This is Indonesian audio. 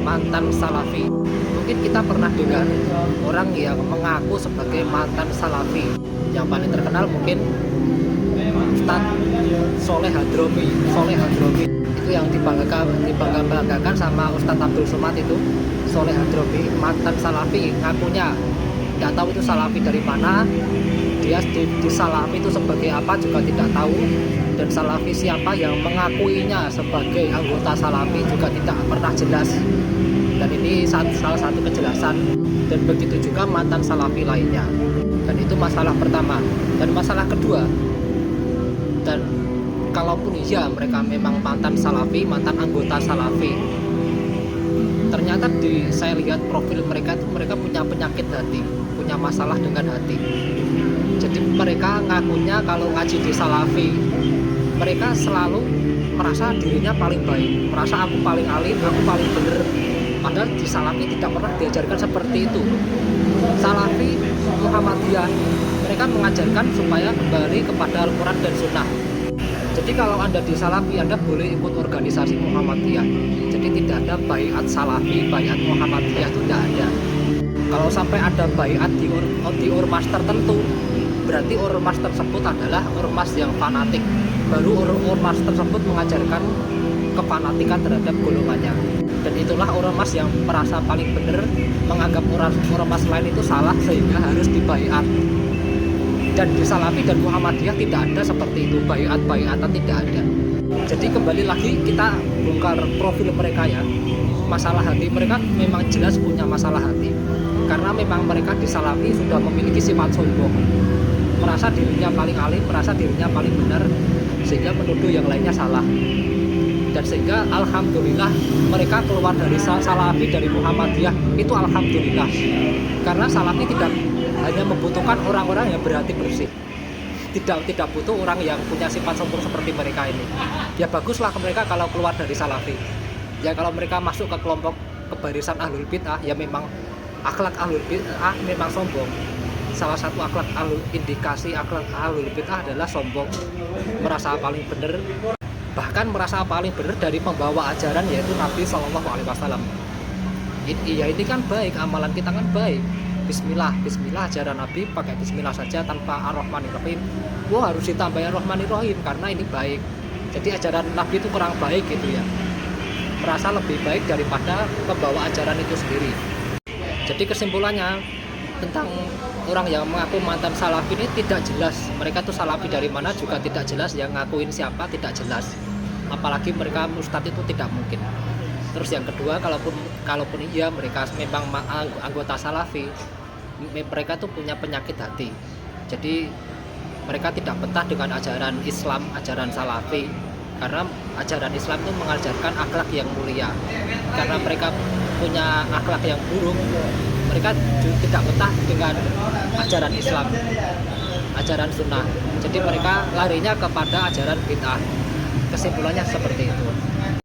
mantan salafi. Mungkin kita pernah dengar orang yang mengaku sebagai mantan salafi. Yang paling terkenal mungkin Ustadz Soleh Hadromi. Itu yang dibanggakan sama Ustadz Abdul Somad itu. Soleh Hadromi mantan salafi, ngakunya tidak tahu itu salafi dari mana. Dia di salafi itu sebagai apa juga tidak tahu, dan salafi siapa yang mengakuinya sebagai anggota salafi juga tidak pernah jelas. Dan ini salah satu kejelasan. Dan begitu juga mantan salafi lainnya. Dan itu masalah pertama. Dan masalah kedua, dan kalaupun iya mereka memang mantan salafi, mantan anggota salafi, ternyata saya lihat profil mereka itu mereka punya penyakit hati, punya masalah dengan hati. Jadi mereka ngakunya kalau ngaji di salafi, mereka selalu merasa dirinya paling baik, merasa aku paling alim, aku paling benar. Padahal di salafi tidak pernah diajarkan seperti itu. Salafi Muhammadiyah, mereka mengajarkan supaya kembali kepada Al-Quran dan Sunnah. Jadi kalau Anda di salafi, Anda boleh ikut organisasi Muhammadiyah. Jadi tidak ada baiat salafi, baiat Muhammadiyah itu tidak ada. Kalau sampai ada baiat di ormas tertentu, berarti ormas tersebut adalah ormas yang fanatik. Baru ormas tersebut mengajarkan kefanatikan terhadap golongannya. Dan itulah ormas yang merasa paling benar, menganggap ormas lain itu salah sehingga harus dibaiat. Dan di salafi dan Muhammadiyah tidak ada seperti itu, baiat-baiatan tidak ada. Jadi kembali lagi kita bongkar profil mereka ya. Masalah hati mereka memang jelas punya masalah hati, karena memang mereka di salafi sudah memiliki sifat sombong, merasa dirinya paling alim, merasa dirinya paling benar, sehingga menuduh yang lainnya salah. Dan sehingga alhamdulillah mereka keluar dari salafi, dari Muhammadiyah itu alhamdulillah, karena salafi tidak hanya membutuhkan orang-orang yang berhati bersih, tidak butuh orang yang punya sifat sombong seperti mereka ini. Ya baguslah mereka kalau keluar dari salafi. Ya kalau mereka masuk ke kelompok kebarisan ahlul bid'ah, ya memang akhlak ahlul bid'ah memang sombong. Salah satu indikasi akhlak ahlul bid'ah adalah sombong, merasa paling benar, bahkan merasa paling benar dari pembawa ajaran yaitu Nabi Shallallahu Alaihi Wasallam. Ya ini kan baik, amalan kita kan baik. Bismillah ajaran Nabi pakai Bismillah saja tanpa Ar-Rahmanir-Rahim. Harus ditambahin Ar-Rahmanir-Rahim karena ini baik. Jadi ajaran Nabi itu kurang baik gitu ya. Merasa lebih baik daripada pembawa ajaran itu sendiri. Jadi kesimpulannya tentang orang yang mengaku mantan salafi ini tidak jelas. Mereka tuh salafi dari mana juga tidak jelas, yang ngakuin siapa tidak jelas. Apalagi mereka ustadz itu tidak mungkin. Terus yang kedua, kalaupun iya mereka memang anggota salafi, mereka tuh punya penyakit hati. Jadi mereka tidak betah dengan ajaran Islam, ajaran salafi, karena ajaran Islam itu mengajarkan akhlak yang mulia. Karena mereka punya akhlak yang buruk, mereka tidak betah dengan ajaran Islam, ajaran sunnah. Jadi mereka larinya kepada ajaran bid'ah. Kesimpulannya seperti itu.